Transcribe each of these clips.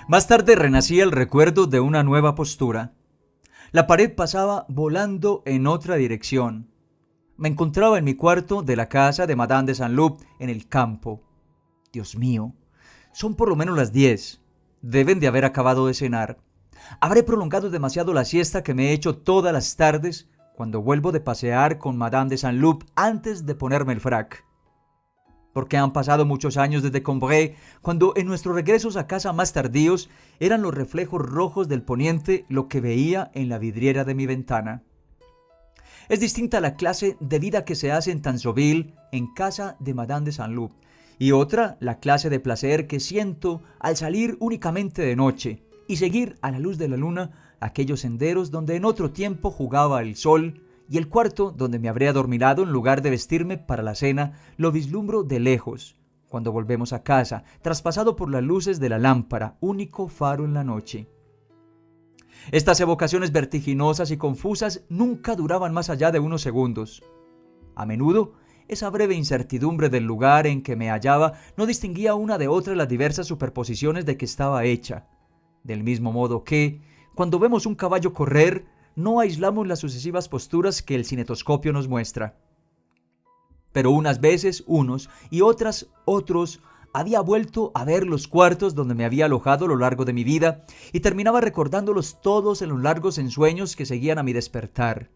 Más tarde renacía el recuerdo de una nueva postura. La pared pasaba volando en otra dirección. Me encontraba en mi cuarto de la casa de Madame de Saint-Loup en el campo. Dios mío, son por lo menos las 10. Deben de haber acabado de cenar. Habré prolongado demasiado la siesta que me he hecho todas las tardes cuando vuelvo de pasear con Madame de Saint-Loup antes de ponerme el frac. Porque han pasado muchos años desde Combray, cuando en nuestros regresos a casa más tardíos eran los reflejos rojos del poniente lo que veía en la vidriera de mi ventana. Es distinta la clase de vida que se hace en Tansonville, en casa de Madame de Saint-Loup, y otra la clase de placer que siento al salir únicamente de noche y seguir a la luz de la luna aquellos senderos donde en otro tiempo jugaba el sol, y el cuarto donde me habré adormilado en lugar de vestirme para la cena lo vislumbro de lejos, cuando volvemos a casa, traspasado por las luces de la lámpara, único faro en la noche. Estas evocaciones vertiginosas y confusas nunca duraban más allá de unos segundos. A menudo, esa breve incertidumbre del lugar en que me hallaba no distinguía una de otra las diversas superposiciones de que estaba hecha. Del mismo modo que, cuando vemos un caballo correr, no aislamos las sucesivas posturas que el cinetoscopio nos muestra. Pero unas veces unos y otras otros había vuelto a ver los cuartos donde me había alojado a lo largo de mi vida y terminaba recordándolos todos en los largos ensueños que seguían a mi despertar.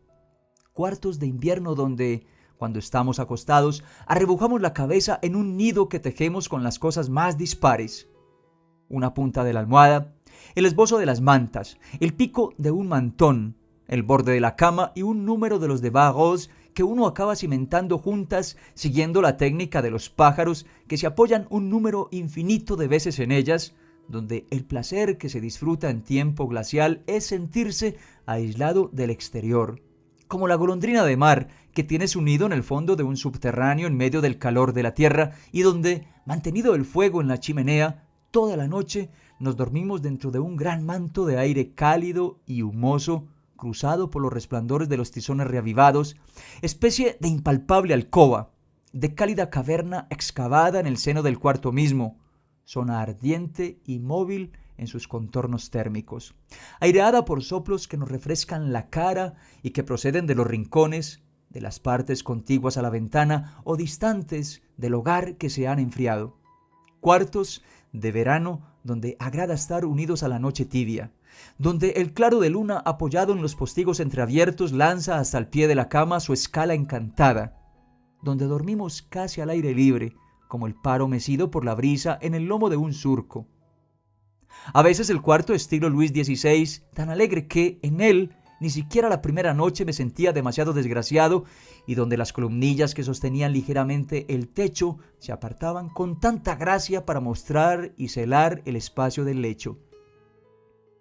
Cuartos de invierno donde, cuando estamos acostados, arrebujamos la cabeza en un nido que tejemos con las cosas más dispares. Una punta de la almohada, el esbozo de las mantas, el pico de un mantón, el borde de la cama y un número de los de Barros que uno acaba cimentando juntas siguiendo la técnica de los pájaros que se apoyan un número infinito de veces en ellas, donde el placer que se disfruta en tiempo glacial es sentirse aislado del exterior, como la golondrina de mar que tiene su nido en el fondo de un subterráneo en medio del calor de la tierra y donde, mantenido el fuego en la chimenea, toda la noche nos dormimos dentro de un gran manto de aire cálido y humoso, cruzado por los resplandores de los tizones reavivados, especie de impalpable alcoba, de cálida caverna excavada en el seno del cuarto mismo, zona ardiente y móvil en sus contornos térmicos, aireada por soplos que nos refrescan la cara y que proceden de los rincones, de las partes contiguas a la ventana o distantes del hogar que se han enfriado. Cuartos de verano donde agrada estar unidos a la noche tibia, donde el claro de luna apoyado en los postigos entreabiertos lanza hasta el pie de la cama su escala encantada, donde dormimos casi al aire libre, como el paro mecido por la brisa en el lomo de un surco. A veces el cuarto estilo Luis XVI, tan alegre que en él ni siquiera la primera noche me sentía demasiado desgraciado y donde las columnillas que sostenían ligeramente el techo se apartaban con tanta gracia para mostrar y celar el espacio del lecho.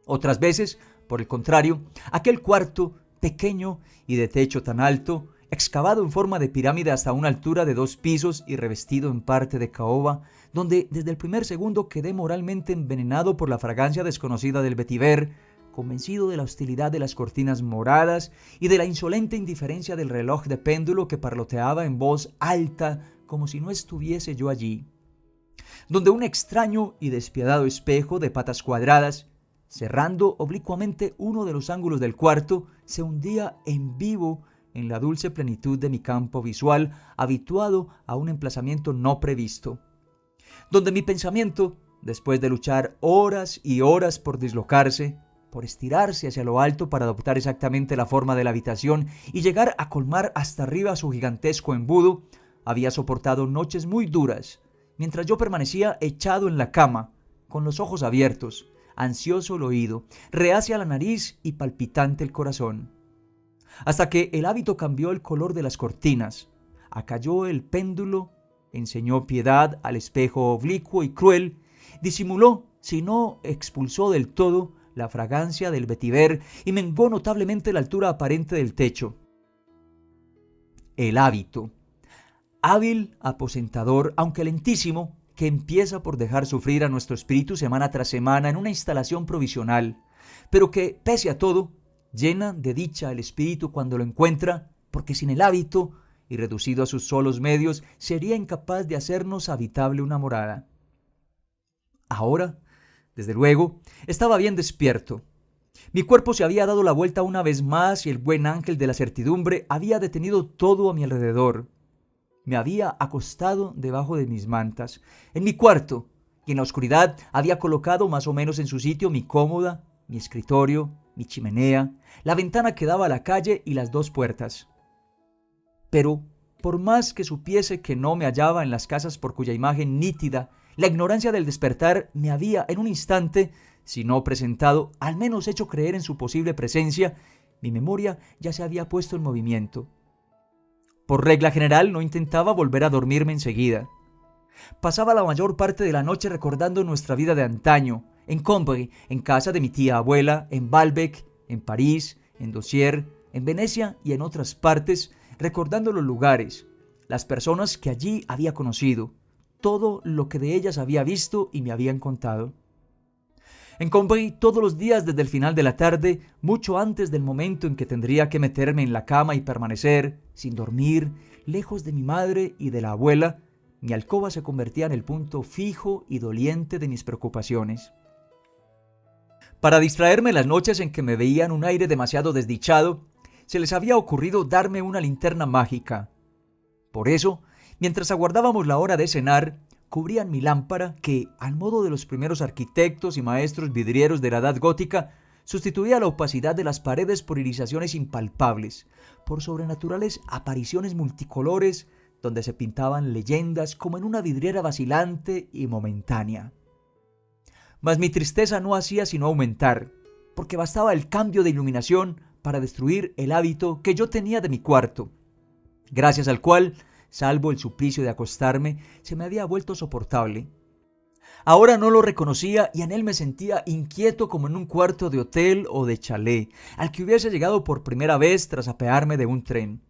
Otras veces, por el contrario, aquel cuarto, pequeño y de techo tan alto, excavado en forma de pirámide hasta una altura de 2 pisos y revestido en parte de caoba, donde desde el primer segundo quedé moralmente envenenado por la fragancia desconocida del vetiver, convencido de la hostilidad de las cortinas moradas y de la insolente indiferencia del reloj de péndulo que parloteaba en voz alta como si no estuviese yo allí, donde un extraño y despiadado espejo de patas cuadradas, cerrando oblicuamente uno de los ángulos del cuarto, se hundía en vivo en la dulce plenitud de mi campo visual, habituado a un emplazamiento no previsto, donde mi pensamiento, después de luchar horas y horas por dislocarse, por estirarse hacia lo alto para adoptar exactamente la forma de la habitación y llegar a colmar hasta arriba su gigantesco embudo, había soportado noches muy duras, mientras yo permanecía echado en la cama, con los ojos abiertos, ansioso el oído, reacia la nariz y palpitante el corazón. Hasta que el hábito cambió el color de las cortinas, acalló el péndulo, enseñó piedad al espejo oblicuo y cruel, disimuló, si no expulsó del todo, la fragancia del vetiver y menguó notablemente la altura aparente del techo. El hábito, hábil aposentador, aunque lentísimo, que empieza por dejar sufrir a nuestro espíritu semana tras semana en una instalación provisional, pero que, pese a todo, llena de dicha al espíritu cuando lo encuentra, porque sin el hábito, y reducido a sus solos medios, sería incapaz de hacernos habitable una morada. Ahora, Desde luego, estaba bien despierto. Mi cuerpo se había dado la vuelta una vez más y el buen ángel de la certidumbre había detenido todo a mi alrededor. Me había acostado debajo de mis mantas, en mi cuarto, y en la oscuridad había colocado más o menos en su sitio mi cómoda, mi escritorio, mi chimenea, la ventana que daba a la calle y las dos puertas. Pero, por más que supiese que no me hallaba en las casas por cuya imagen nítida, la ignorancia del despertar me había en un instante, si no presentado, al menos hecho creer en su posible presencia, mi memoria ya se había puesto en movimiento. Por regla general no intentaba volver a dormirme enseguida. Pasaba la mayor parte de la noche recordando nuestra vida de antaño, en Combray, en casa de mi tía abuela, en Balbec, en París, en Dossier, en Venecia y en otras partes, recordando los lugares, las personas que allí había conocido, todo lo que de ellas había visto y me habían contado. En Combray todos los días desde el final de la tarde, mucho antes del momento en que tendría que meterme en la cama y permanecer, sin dormir, lejos de mi madre y de la abuela, mi alcoba se convertía en el punto fijo y doliente de mis preocupaciones. Para distraerme las noches en que me veían un aire demasiado desdichado, se les había ocurrido darme una linterna mágica. Por eso, mientras aguardábamos la hora de cenar, cubrían mi lámpara que, al modo de los primeros arquitectos y maestros vidrieros de la Edad Gótica, sustituía la opacidad de las paredes por irisaciones impalpables, por sobrenaturales apariciones multicolores, donde se pintaban leyendas como en una vidriera vacilante y momentánea. Mas mi tristeza no hacía sino aumentar, porque bastaba el cambio de iluminación para destruir el hábito que yo tenía de mi cuarto, gracias al cual, salvo el suplicio de acostarme, se me había vuelto soportable. Ahora no lo reconocía y en él me sentía inquieto como en un cuarto de hotel o de chalet, al que hubiese llegado por primera vez tras apearme de un tren.